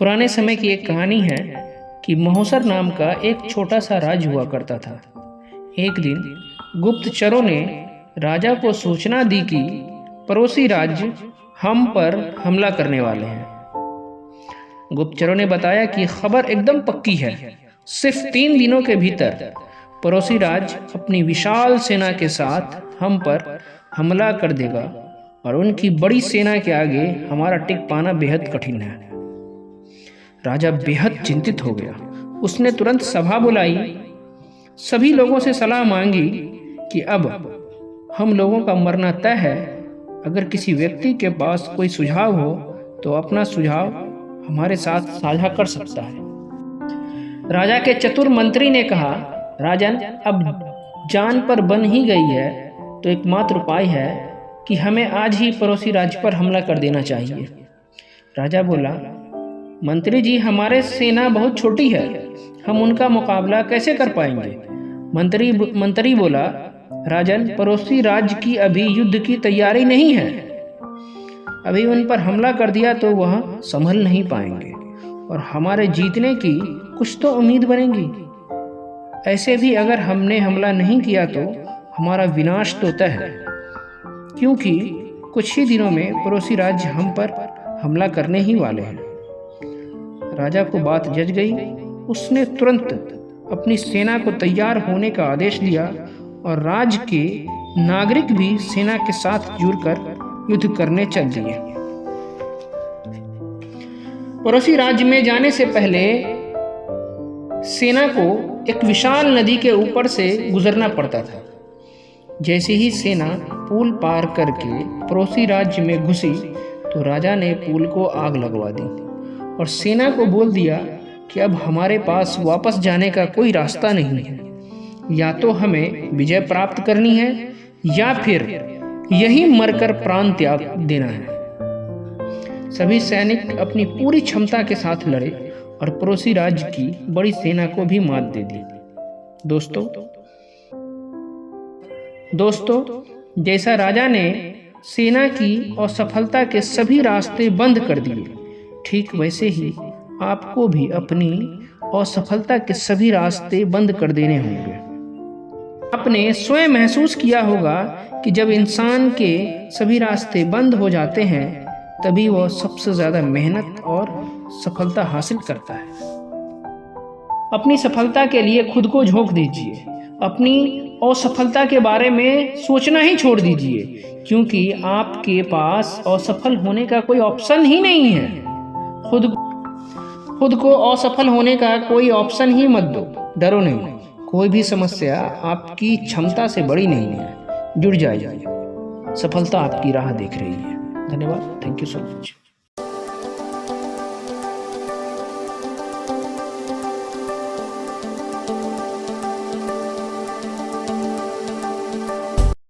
पुराने समय की एक कहानी है कि महोसर नाम का एक छोटा सा राज्य हुआ करता था। एक दिन गुप्तचरों ने राजा को सूचना दी कि पड़ोसी राज्य हम पर हमला करने वाले हैं। गुप्तचरों ने बताया कि खबर एकदम पक्की है, सिर्फ 3 दिनों के भीतर पड़ोसी राज्य अपनी विशाल सेना के साथ हम पर हमला कर देगा और उनकी बड़ी सेना के आगे हमारा टिक पाना बेहद कठिन है। राजा बेहद चिंतित हो गया। उसने तुरंत सभा बुलाई, सभी लोगों से सलाह मांगी कि अब हम लोगों का मरना तय है। अगर किसी व्यक्ति के पास कोई सुझाव हो तो अपना सुझाव हमारे साथ साझा कर सकता है। राजा के चतुर मंत्री ने कहा, राजन, अब जान पर बन ही गई है तो एकमात्र उपाय है कि हमें आज ही पड़ोसी राज्य पर हमला कर देना चाहिए। राजा बोला, मंत्री जी, हमारे सेना बहुत छोटी है, हम उनका मुकाबला कैसे कर पाएंगे? मंत्री बोला, राजन, पड़ोसी राज्य की अभी युद्ध की तैयारी नहीं है। अभी उन पर हमला कर दिया तो वह संभल नहीं पाएंगे और हमारे जीतने की कुछ तो उम्मीद बनेगी। ऐसे भी अगर हमने हमला नहीं किया तो हमारा विनाश तो तय है, क्योंकि कुछ ही दिनों में पड़ोसी राज्य हम पर हमला करने ही वाले हैं। राजा को बात जच गई। उसने तुरंत अपनी सेना को तैयार होने का आदेश दिया और राज्य के नागरिक भी सेना के साथ जुड़कर युद्ध करने चल दिए। पड़ोसी राज्य में जाने से पहले सेना को एक विशाल नदी के ऊपर से गुजरना पड़ता था। जैसे ही सेना पुल पार करके पड़ोसी राज्य में घुसी तो राजा ने पुल को आग लगवा दी और सेना को बोल दिया कि अब हमारे पास वापस जाने का कोई रास्ता नहीं है। या तो हमें विजय प्राप्त करनी है या फिर यहीं मरकर प्राण त्याग देना है। सभी सैनिक अपनी पूरी क्षमता के साथ लड़े और पड़ोसी राज्य की बड़ी सेना को भी मात दे दी। दोस्तों, जैसा राजा ने सेना की असफलता के सभी रास्ते बंद कर दिए, ठीक वैसे ही आपको भी अपनी असफलता के सभी रास्ते बंद कर देने होंगे। आपने स्वयं महसूस किया होगा कि जब इंसान के सभी रास्ते बंद हो जाते हैं तभी वह सबसे ज़्यादा मेहनत और सफलता हासिल करता है। अपनी सफलता के लिए खुद को झोंक दीजिए। अपनी असफलता के बारे में सोचना ही छोड़ दीजिए, क्योंकि आपके पास असफल होने का कोई ऑप्शन ही नहीं है। खुद को असफल होने का कोई ऑप्शन ही मत दो। डरो नहीं, कोई भी समस्या आपकी क्षमता से बड़ी नहीं है। जुड़ जाइए, सफलता आपकी राह देख रही है। धन्यवाद। Thank you so much.